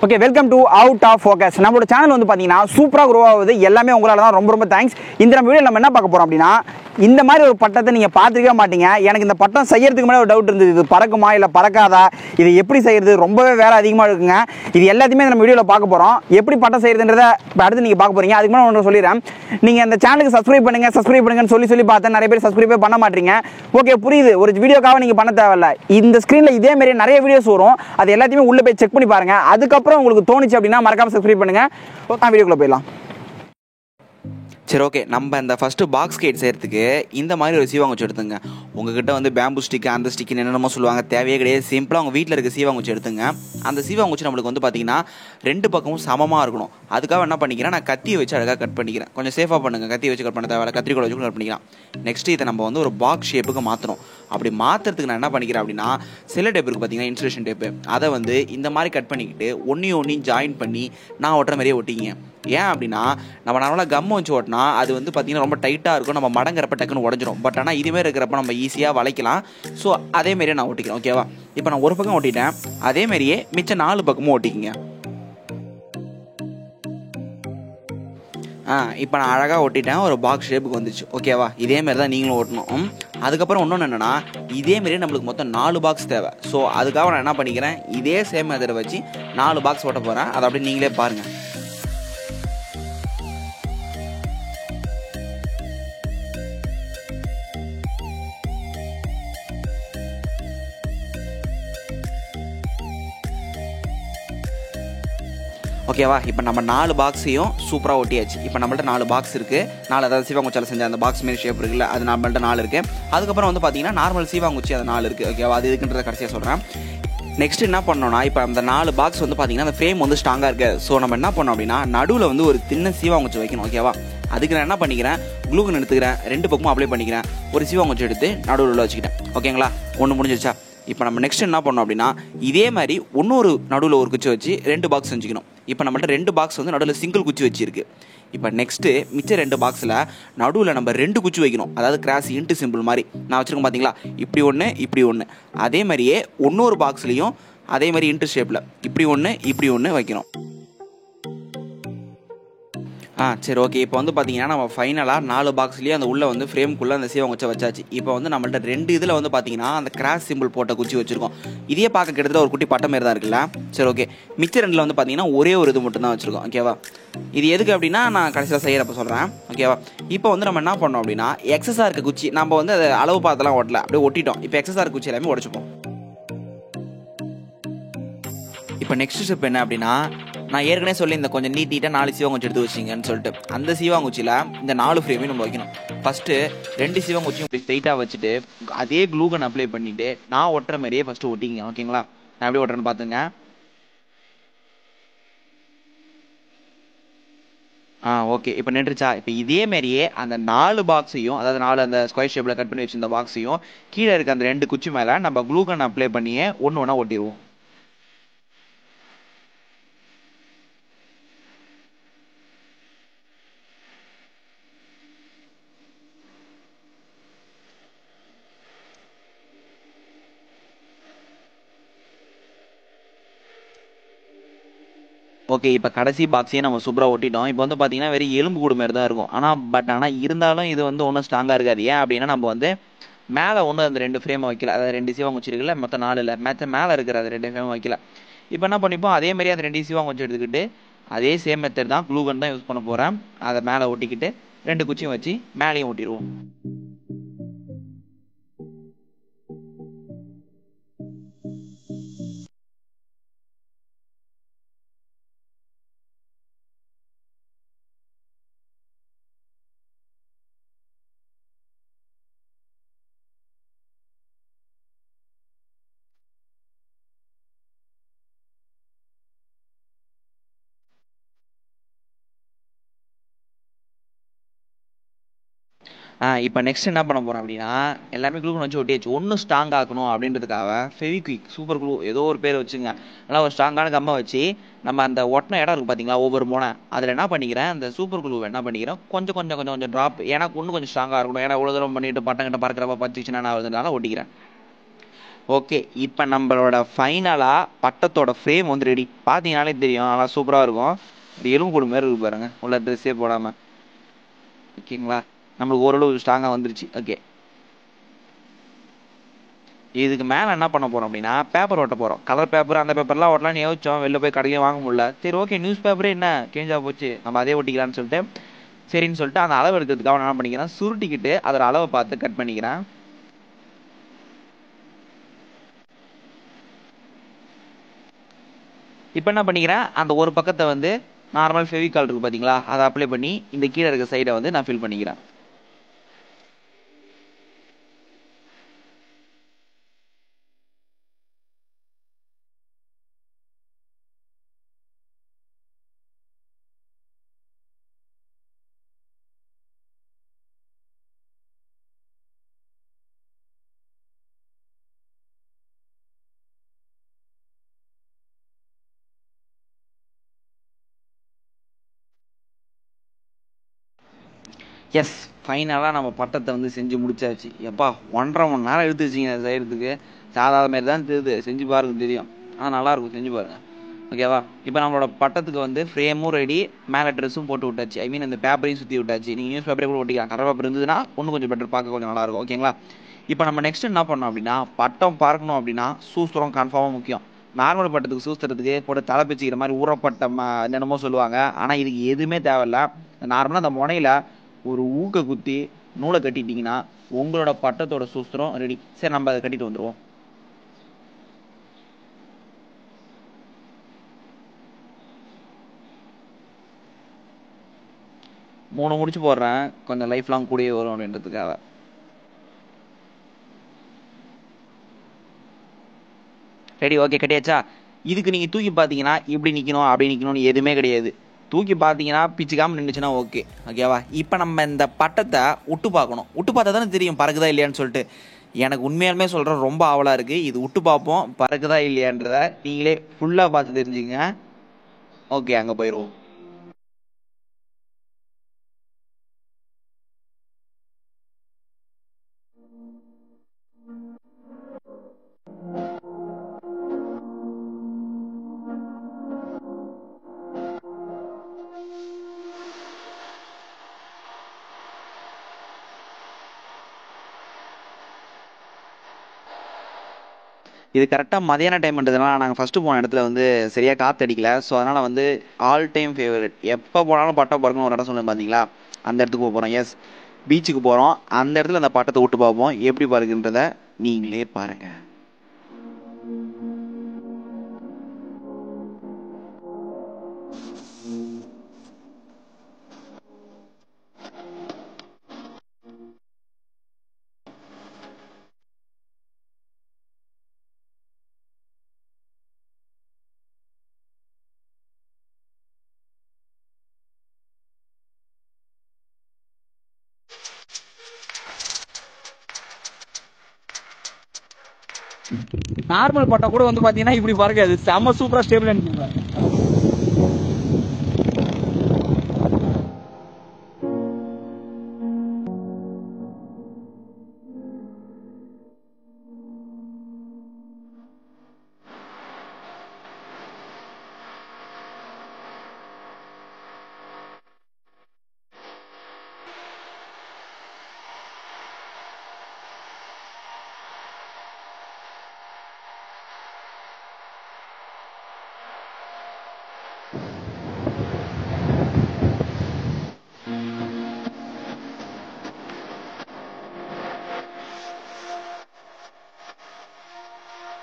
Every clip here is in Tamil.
Okay, welcome to out of focus. நம்மளோட சேனல் வந்து பார்த்தீங்கன்னா சூப்பராக க்ரோ ஆகுது. எல்லாமே உங்களால் தான். ரொம்ப ரொம்ப தேங்க்ஸ். இந்த நம்ம வீடியோ நம்ம என்ன பார்க்க போகிறோம் அப்படின்னா, இந்த மாதிரி ஒரு பட்டத்தை நீங்கள் பார்த்துக்கவே மாட்டீங்க. எனக்கு இந்த பட்டம் செய்யறதுக்கு முன்னாடி ஒரு டவுட் இருந்தது, இது பறக்குமா இல்லை பறக்காதா, இது எப்படி செய்யறது, ரொம்பவே வேலை அதிகமாக இருக்குங்க. இது எல்லாத்தையுமே நம்ம வீடியோவில் பார்க்க போகிறோம். எப்படி பட்டம் செய்யறதுன்றத இப்போ அடுத்து நீங்கள் பார்க்க போகிறீங்க. அதுக்கு முன்னாடி ஒன்று சொல்லிடுறேன், நீங்கள் அந்த சேனலுக்கு சப்ஸ்கிரைப் பண்ணுங்கன்னு சொல்லி பார்த்தேன். நிறைய பேர் சப்ஸ்கிரைபே பண்ண மாட்டீங்க. ஓகே, புரியுது. ஒரு வீடியோக்காக நீங்கள் பண்ண தேவையில்ல. இந்த ஸ்க்ரீனில் இதே மாதிரி நிறைய வீடியோஸ் வரும். அது எல்லாத்தையுமே உள்ளே போய் செக் பண்ணி பாருங்க. அதுக்கப்புறம் உங்களுக்கு தோணுச்சு அப்படின்னா மறக்காம சப்ஸ்கிரைப் பண்ணுங்க. வீடியோக்குள்ள போயிடலாம். சரி, ஓகே. நம்ம இந்த ஃபஸ்ட்டு பாக்ஸ் கேட் செய்கிறதுக்கு இந்த மாதிரி ஒரு சீவாங்குச்சி எடுத்துங்க. உங்ககிட்ட வந்து பேம்பு ஸ்டிக்கு அந்த ஸ்டிக்குன்னு என்னென்னமோ சொல்லுவாங்க, தேவையே கிடையாது. சிம்பிளாக உங்கள் வீட்டில் இருக்க சீவாங்குச்சி எடுத்துங்க. அந்த சீவாங்குச்சி நம்மளுக்கு வந்து பார்த்தீங்கன்னா ரெண்டு பக்கமும் சமமாக இருக்கணும். அதுக்காக என்ன பண்ணிக்கிறேன், நான் கத்தியை வச்சு அழகாக கட் பண்ணிக்கிறேன். கொஞ்சம் சேஃபாக பண்ணுங்கள், கத்தியை வச்சு கட் பண்ண தேவை, கத்திரிக்கோளை வச்சு கட் பண்ணிக்கலாம். நெக்ஸ்ட்டு இதை நம்ம வந்து ஒரு பாக்ஸ் ஷேப்புக்கு மாற்றணும். அப்படி மாற்றுறதுக்கு நான் என்ன பண்ணிக்கிறேன் அப்படின்னா, சில டேப் இருக்குது பார்த்தீங்கன்னா, இன்சுலேஷன் டேப்பு, அதை வந்து இந்த மாதிரி கட் பண்ணிக்கிட்டு ஒன்றையும் ஜாயின் பண்ணி நான் ஒட்டுற மாதிரியே ஒட்டிங்க. ஏன் அப்படின்னா, நம்ம நார்மலாக கம் வச்சு ஓட்டினா அது வந்து பார்த்திங்கன்னா ரொம்ப டைட்டாக இருக்கும், நம்ம மடங்கிறப்ப டக்குன்னு உடஞ்சிரும். பட் ஆனால் இதுமாரி இருக்கிறப்ப நம்ம ஈஸியாக வளைக்கலாம். ஸோ அதேமாரியே நான் ஒட்டிக்கிறேன். ஓகேவா? இப்போ நான் ஒரு பக்கம் ஒட்டிட்டேன், அதேமாரியே மிச்சம் 4 பக்கமும் ஒட்டிக்கிங்க. இப்போ நான் அழகாக ஒட்டிட்டேன், ஒரு பாக்ஸ் ஷேப்புக்கு வந்துச்சு. ஓகேவா? இதேமாரி தான் நீங்களும் ஓட்டணும். அதுக்கப்புறம் இன்னொன்று என்னென்னா, இதேமாரியே நம்மளுக்கு மொத்தம் 4 பாக்ஸ் தேவை. ஸோ அதுக்காக நான் என்ன பண்ணிக்கிறேன், இதே சேம் மெத்தடை வச்சு 4 பாக்ஸ் ஓட்ட போகிறேன். அதை அப்படி நீங்களே பாருங்கள். ஓகேவா? இப்போ நம்ம 4 பாக்ஸையும் சூப்பராக ஒட்டியாச்சு. இப்போ நம்மள்ட்ட 4 பாக்ஸ் இருக்குது. 4 அதாவது சீவாங்குச்சியில் செஞ்ச அந்த பாக்ஸ் மாரி ஷேப் இருக்குல்ல, அது நம்மள்ட்ட 4 இருக்குது. அதுக்கப்புறம் வந்து பார்த்தீங்கன்னா நார்மல் சீவாங்குச்சி அது 4 இருக்குது. ஓகேவா? அது இதுக்குன்றத கடைசியாக சொல்கிறேன். நெக்ஸ்ட் என்ன பண்ணோம்னா, இப்போ அந்த 4 பாக்ஸ் வந்து பார்த்தீங்கன்னா அந்த ஃப்ரேம் வந்து ஸ்ட்ராங்காக இருக்குது. ஸோ நம்ம என்ன பண்ணோம் அப்படின்னா, நடுவில் வந்து ஒரு சின்ன சீவாங்குச்சி வைக்கணும். ஓகேவா? அதுக்கு நான் என்ன பண்ணிக்கிறேன், க்ளூகன் எடுத்துக்கிறேன், 2 பக்கமும் அப்ளை பண்ணிக்கிறேன், ஒரு சீவாங்குச்சி எடுத்து நடுவில் உள்ள வச்சுக்கிட்டேன். ஓகேங்களா? ஒன்று முடிஞ்சிருச்சா? இப்போ நம்ம நெக்ஸ்ட் என்ன பண்ணோம் அப்படின்னா, இதே மாதிரி இன்னொரு நடுவில் ஒரு குச்சி வச்சு 2 பாக்ஸ் செஞ்சுக்கணும். இப்போ நம்மள்ட்ட 2 பாக்ஸ் வந்து நடுவில் சிங்கிள் குச்சி வச்சிருக்கு. இப்போ நெக்ஸ்ட்டு மிச்ச 2 பாக்ஸில் நடுவில் நம்ம 2 குச்சி வைக்கணும். அதாவது கிராஸ் இன்ட்டு சிம்பிள் மாதிரி நான் வச்சுருக்கேன் பார்த்தீங்களா, இப்படி ஒன்று இப்படி ஒன்று. அதே மாதிரியே இன்னொரு பாக்ஸ்லேயும் அதே மாதிரி இன்ட்டு ஷேப்பில் இப்படி ஒன்று வைக்கணும். சரி, ஓகே. இப்போ வந்து பார்த்தீங்கன்னா நம்ம ஃபைனலாக 4 பாக்ஸ்லேயே அந்த உள்ளே வந்து ஃப்ரேம்குள்ளே அந்த சீவாங்குச்சி வச்சாச்சு. இப்போ வந்து நம்மள்ட்ட 2 இதில் வந்து பார்த்தீங்கன்னா அந்த கிராஸ் சிம்பிள் போட்ட குச்சி வச்சுருக்கோம். இதே பார்க்க கிட்டத்தட்ட ஒரு குட்டி பட்டம் மாரி தான் இருக்குல்ல. சரி, ஓகே. மிச்ச 2ல் வந்து பார்த்தீங்கன்னா ஒரே ஒரு இது மட்டும் தான் வச்சுருக்கோம். ஓகேவா? இது எதுக்கு அப்படின்னா நான் கடைசியில் செய்கிறப்ப சொல்கிறேன். ஓகேவா? இப்போ வந்து நம்ம என்ன பண்ணோம் அப்படின்னா, எக்ஸஸாக இருக்க குச்சி நம்ம வந்து அதை அளவு பார்த்தெல்லாம் ஓட்டல, அப்படியே ஒட்டிட்டோம். இப்போ எக்ஸஸாக இருக்க குச்சி எல்லாமே உடச்சிப்போம். இப்போ நெக்ஸ்ட் ஸ்டெப் என்ன அப்படின்னா, நான் ஏற்கனவே சொல்லி இந்த கொஞ்சம் நீட்டாக 4 சீவாங்குச்சி எடுத்து வச்சிங்கன்னு சொல்லிட்டு, அந்த சீவாங்குச்சியில் இந்த 4 ஃப்ரேமையும் நம்ம வைக்கணும். ஃபஸ்ட்டு 2 சீவாங்குச்சியும் இப்படி ஸ்ட்ரைட்டாக வச்சுட்டு அதே க்ளூகன் அப்ளை பண்ணிவிட்டு நான் ஒட்டுற மாதிரியே ஃபஸ்ட்டு ஒட்டிங்க. ஓகேங்களா? நான் எப்படி ஒட்டுறேன்னு பார்த்துங்க. ஓகே. இப்போ நின்றுச்சா? இப்போ இதே மாதிரியே அந்த 4 பாக்ஸையும், அதாவது 4 அந்த ஸ்கொயர் ஷேப்பில் கட் பண்ணி வச்சிருந்த பாக்ஸையும் கீழே இருக்க அந்த 2 குச்சி மேலே நம்ம க்ளூகன் அப்ளை பண்ணியே ஒன்று ஒன்றா ஒட்டிடுவோம். ஓகே. இப்போ கடைசி பாக்ஸையே நம்ம சூப்பராக ஒட்டிட்டோம். இப்போ வந்து பார்த்தீங்கன்னா வெறும் எலும்பு கூடு மாதிரி தான் இருக்கும். ஆனால் இருந்தாலும் இது வந்து ஒன்றும் ஸ்ட்ராங்காக இருக்காது. ஏன் அப்படின்னா, நம்ம வந்து மேலே ஒன்று அந்த 2 ஃப்ரேமை வைக்கல, அதாவது 2 சீவாங்குச்சி இருக்குல்ல, மொத்தம் 4 இல்லை, மேலே இருக்கிற அந்த 2 ஃப்ரேமை வைக்கல. இப்போ என்ன பண்ணிப்போம், அதே மாதிரி அந்த 2 சீவாங்குச்சி எடுத்துக்கிட்டு அதே சேம் மெத்தட் தான், க்ளூகன் தான் யூஸ் பண்ண போகிறேன். அதை மேலே ஒட்டிக்கிட்டு 2 குச்சியும் வச்சு மேலேயும் ஒட்டிடுவோம். இப்போ நெக்ஸ்ட் என்ன பண்ண போகிறோம் அப்படின்னா, எல்லாமே க்ளூகன் வச்சு ஒட்டியாச்சு. ஒன்றும் ஸ்ட்ராங் ஆக்கணும் அப்படின்றதுக்காக ஃபெவிக்விக் சூப்பர் க்ளூ ஏதோ ஒரு பேர் வச்சுங்க, நல்லா ஒரு ஸ்ட்ராங்கான கம்மை வச்சு நம்ம அந்த ஒட்டின இடம் இருக்குது பார்த்தீங்களா, ஒவ்வொரு முனை, அதில் என்ன பண்ணிக்கிறேன், அந்த சூப்பர் க்ளூவை என்ன பண்ணிக்கிறேன், கொஞ்சம் ட்ராப், ஏன்னா இன்னும் கொஞ்சம் ஸ்ட்ராங்காக இருக்கணும். ஏன்னா இவ்வளோ தூரம் பண்ணிட்டு பட்டங்கிட்ட பறக்கிறப்ப பத்துச்சுன்னா நான் ஒட்டிக்கிறேன். ஓகே, இப்போ நம்மளோட ஃபைனலாக பட்டத்தோட ஃப்ரேம் வந்து ரெடி. பார்த்தீங்கனாலே தெரியும், நல்லா சூப்பராக இருக்கும். இது எலும்பு கூடு மாதிரி இருக்கு பாருங்க, உள்ள ட்ரெஸ்ஸே போடாமல். ஓகேங்களா, நம்மளுக்கு ஓரளவு ஸ்ட்ராங்காக வந்துருச்சு. ஓகே, இதுக்கு மேலே என்ன பண்ண போகிறோம் அப்படின்னா பேப்பர் ஓட்ட போகிறோம். கலர் பேப்பர் அந்த பேப்பர்லாம் ஓட்டலாம்னு யோசிச்சோம், வெளில போய் கடையிலே வாங்க முடியல. சரி ஓகே, நியூஸ் பேப்பரே என்ன கேஞ்சாக போச்சு, நம்ம அதே ஒட்டிக்கலான்னு சொல்லிட்டு சரின்னு சொல்லிட்டு அந்த அளவு எடுக்கிறதுக்காக என்ன பண்ணிக்கிறேன், சுருட்டிக்கிட்டு அதோட அளவை பார்த்து கட் பண்ணிக்கிறேன். இப்போ என்ன பண்ணிக்கிறேன், அந்த ஒரு பக்கத்தை வந்து நார்மல் ஃபெவிகால் இருக்குது பார்த்தீங்களா, அதை அப்ளை பண்ணி இந்த கீழே இருக்க சைடை வந்து நான் ஃபில் பண்ணிக்கிறேன். எஸ், ஃபைனலாக நம்ம பட்டத்தை வந்து செஞ்சு முடிச்சாச்சு. எப்பா 1.5 மணி நேரம் எடுத்து வச்சிங்க அதை செய்கிறதுக்கு. சாதாரண மாதிரி தான் தெரியுது, செஞ்சு பாருங்க தெரியும். ஆனால் நல்லாயிருக்கும், செஞ்சு பாருங்கள். ஓகேவா, இப்போ நம்மளோட பட்டத்துக்கு வந்து ஃப்ரேமும் ரெடி, மேலே ட்ரெஸ்ஸும் போட்டு விட்டாச்சு. ஐ மீன் இந்த பேப்பரையும் சுற்றி விட்டாச்சு. நீங்கள் நியூஸ் பேப்பரே கூட ஒட்டிக்கலாம். கலர் பேப்பர் இருந்ததுன்னா இன்னும் கொஞ்சம் பெட்டர், பார்க்க கொஞ்சம் நல்லாயிருக்கும். ஓகேங்களா, இப்போ நம்ம நெக்ஸ்ட் என்ன பண்ணோம் அப்படின்னா, பட்டம் பார்க்கணும் அப்படின்னா சூஸ்திரம் கன்ஃபார்மாக முக்கியம். நார்மல் பட்டத்துக்கு சூஸ்திரத்துக்கு போட்டு தலை பிச்சுக்கிற மாதிரி ஊறப்பட்டம் என்னென்னமோ சொல்லுவாங்க. ஆனால் இதுக்கு எதுவுமே தேவையில்ல. நார்மலாக அந்த முனையில் ஒரு ஊக்க குத்தி நூலை கட்டிட்டீங்கன்னா உங்களோட பட்டத்தோட சூஸ்திரம் ரெடி. சரி, நம்ம அதை கட்டிட்டு வந்துடுவோம். மூணு முடிச்சு போடுறேன், கொஞ்சம் லைஃப் லாங் கூடயே வரும் அப்படின்றதுக்காக. ரெடி, ஓகே, கட்டியாச்சா. இதுக்கு நீங்கள் தூக்கி பார்த்தீங்கன்னா இப்படி நிற்கணும் அப்படி நிற்கணும்னு எதுவுமே கிடையாது. தூக்கி பார்த்தீங்கன்னா பிச்சுக்காமல் நின்றுச்சுன்னா ஓகே. ஓகேவா, இப்போ நம்ம இந்த பட்டத்தை விட்டு பார்க்கணும். விட்டு பார்த்தா தானே தெரியும் பறக்குதா இல்லையான்னு சொல்லிட்டு. எனக்கு உண்மையாலுமே சொல்கிறேன், ரொம்ப ஆவலாக இருக்குது. இது விட்டு பார்ப்போம், பறக்குதா இல்லையான்றத நீங்களே ஃபுல்லாக பார்த்து தெரிஞ்சுங்க. ஓகே, அங்கே போயிடுவோம். இது கரெக்டாக மதியான டைம்ன்றதுனால நாங்கள் ஃபஸ்ட்டு போன இடத்துல வந்து சரியாக காற்று அடிக்கல. ஸோ அதனால் வந்து ஆல் டைம் ஃபேவரட், எப்போ போனாலும் பட்டம் பறக்கணும் ஒரு இடம் சொல்லுங்க பார்த்தீங்களா, அந்த இடத்துக்கு போக போகிறோம். எஸ், பீச்சுக்கு போகிறோம். அந்த இடத்துல அந்த பட்டத்தை விட்டு பார்ப்போம் எப்படி பறக்குன்றத நீங்களே பாருங்கள். நார்மல் பட்டம் கூட வந்து பார்த்தீங்கன்னா இப்படி பறக்காது, செம்ம சூப்பராக ஸ்டேபிள் அனுப்பிடுவாங்க.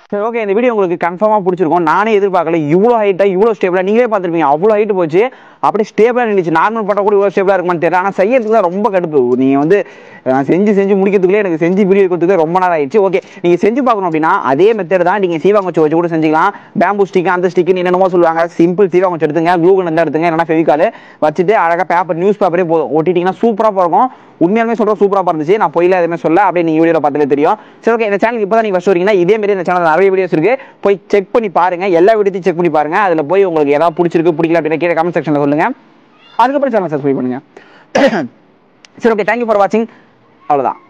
சரி ஓகே, இந்த வீடியோ உங்களுக்கு கன்ஃபார்மாக பிடிச்சிருக்கும். நானே எதிர்பார்க்கல இவ்வளோ ஹைட்டாக இவ்வளோ ஸ்டேபிளாக. நீங்களே பார்த்துருப்பீங்க, அவ்வளோ ஹைட்டு போச்சு, அப்படியே ஸ்டேபிளாக நின்றுச்சு. நார்மல் பட்டம் கூட இவ்வளோ ஸ்டேபிளாக இருக்குமான்னு தெரியல. ஆனால் செய்யறதுக்கு தான் ரொம்ப கடுப்பு. நீங்கள் வந்து நான் செஞ்சு முடிக்கிறதுக்குள்ளே எனக்கு செஞ்சு வீடியோ கொடுத்துக்கு ரொம்ப நேரம் ஆயிடுச்சு. ஓகே, நீங்கள் செஞ்சு பார்க்கணும் அப்படின்னா அதே மெத்தட் தான். நீங்கள் சீவாங்குச்சி வச்சு கூட செஞ்சுக்கலாம். பேம்பு ஸ்டிக்கு அந்த ஸ்டிக்குன்னு என்னென்னமோ சொல்லுவாங்க. சிம்பிள் சீவாங்குச்சி எடுத்துங்க, க்ளூகன் இருந்தால் எடுத்துங்க, இல்லைனா ஃபெவிகால் வச்சுட்டு அழகாக பேப்பர் நியூஸ் பேப்பரே போதும், ஒட்டிட்டிங்கன்னா சூப்பராக இருக்கும். உண்மையாலுமே சொல்கிறேன், சூப்பராக இருந்துச்சு. நான் போயில எதுவுமே சொல்ல, அப்படியே நீங்கள் வீடியோவில் பார்த்தாலே தெரியும். சரி ஓகே, இந்த சேனல் இப்போ தான் நீங்கள் ஃபஸ்ட் வரீங்கன்னா இதே மாதிரி இந்த சேனல் நிறைய வீடியோஸ் இருக்குது, போய் செக் பண்ணி பாருங்கள். எல்லா வீடியோத்தையும் செக் பண்ணி பாருங்கள். அதில் போய் உங்களுக்கு ஏதாவது பிடிச்சிருக்கு பிடிக்கல அப்படின்னா கீழே கமெண்ட் செக்ஷனில் சொல்லுங்கள். அதுக்கப்புறம் சேனல் சப்ஸ்கிரைப் பண்ணுங்கள். சரி ஓகே, தேங்க்யூ ஃபார் வாட்சிங். அவ்வளோதான்.